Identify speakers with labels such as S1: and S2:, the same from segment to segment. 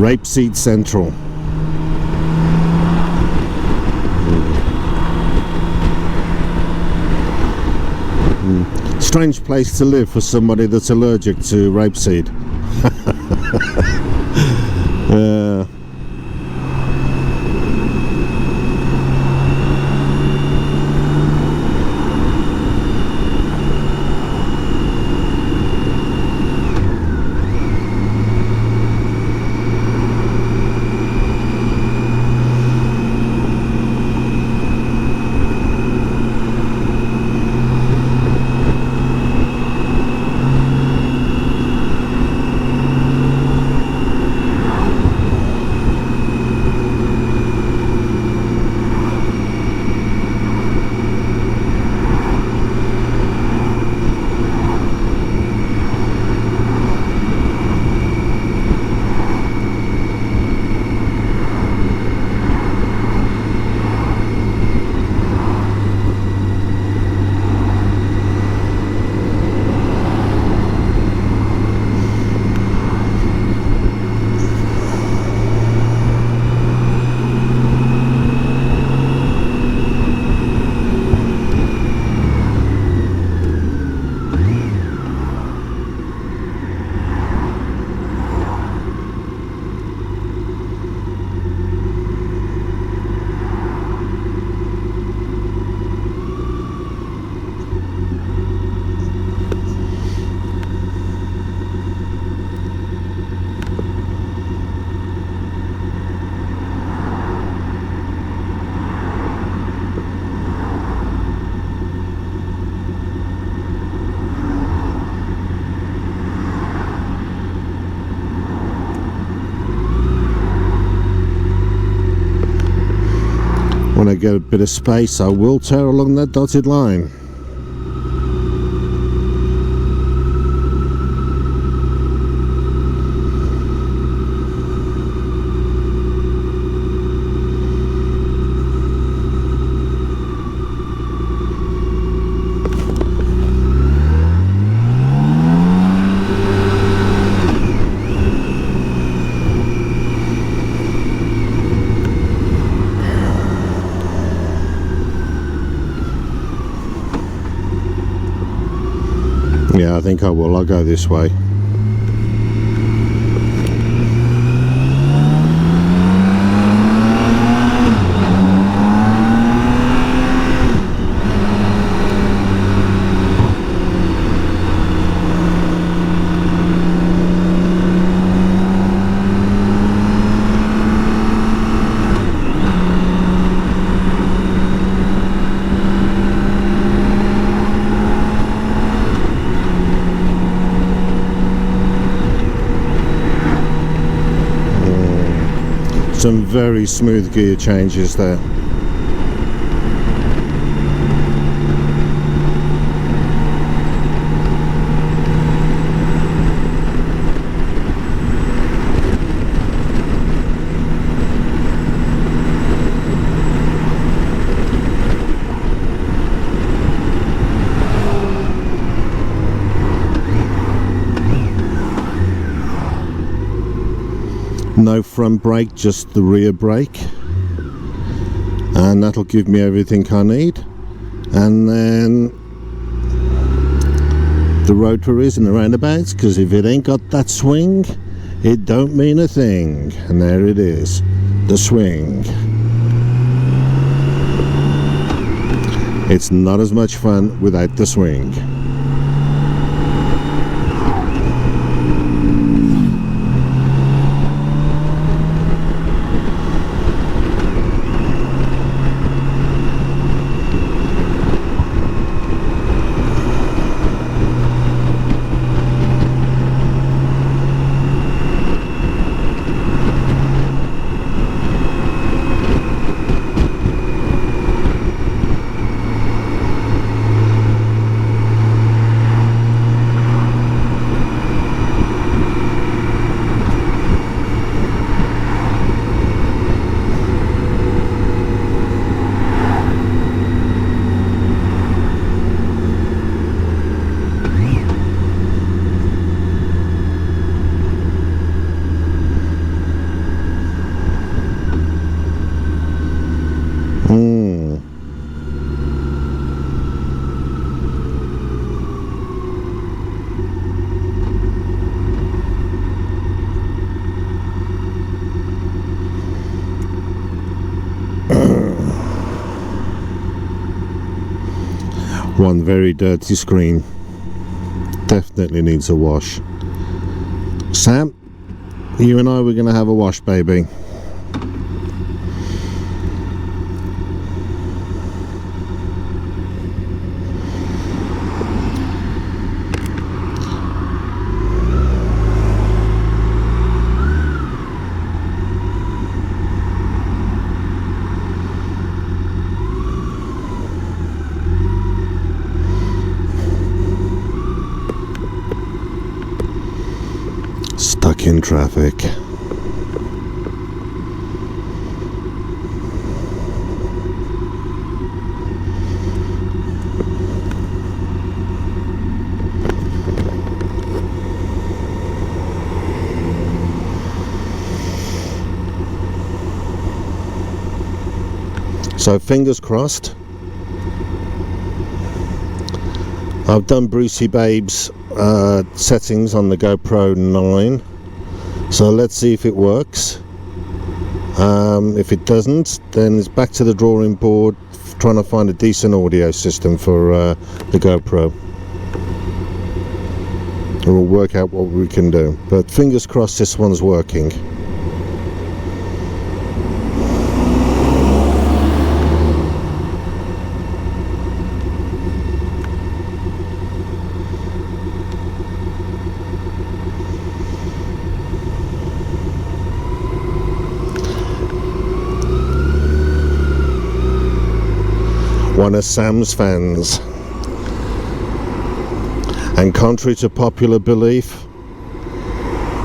S1: Rapeseed Central. Strange place to live for somebody that's allergic to rapeseed. When I get a bit of space, I will tear along that dotted line. Yeah, I think I will. I'll go this way. Some very smooth gear changes there. No front brake, just the rear brake, and that'll give me everything I need. And then the rotaries and the roundabouts, because if it ain't got that swing, it don't mean a thing. And there it is, the swing. It's not as much fun without the swing. One very dirty screen. Definitely needs a wash. Sam, you and I were going to have a wash, baby. Stuck in traffic. So fingers crossed. I've done Brucey Babe's settings on the GoPro 9, so let's see if it works. If it doesn't, then it's back to the drawing board, trying to find a decent audio system for the GoPro. And we'll work out what we can do, but fingers crossed this one's working. One of Sam's fans, and contrary to popular belief,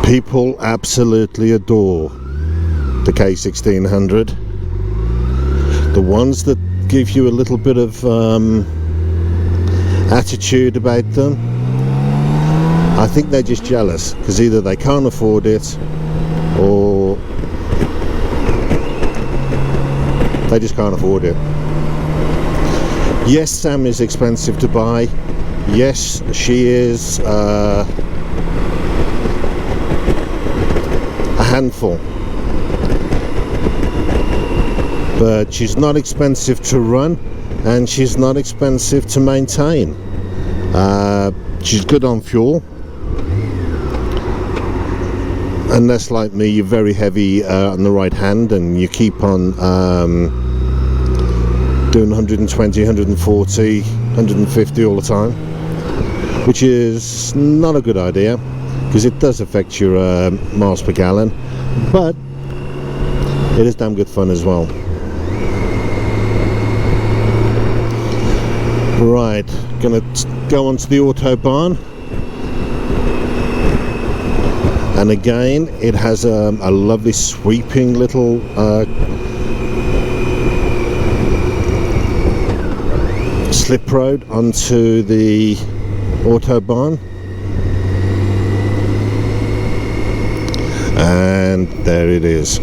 S1: people absolutely adore the K1600. The ones that give you a little bit of attitude about them, I think they're just jealous, because either they can't afford it or they just can't afford it. Yes, Sam is expensive to buy. Yes, she is a handful. But she's not expensive to run, and she's not expensive to maintain. She's good on fuel. Unless, like me, you're very heavy on the right hand and you keep on doing 120, 140, 150 all the time, which is not a good idea because it does affect your miles per gallon, but it is damn good fun as well. Right, gonna go onto the Autobahn, and again it has a lovely sweeping little slip road onto the Autobahn, and there it is.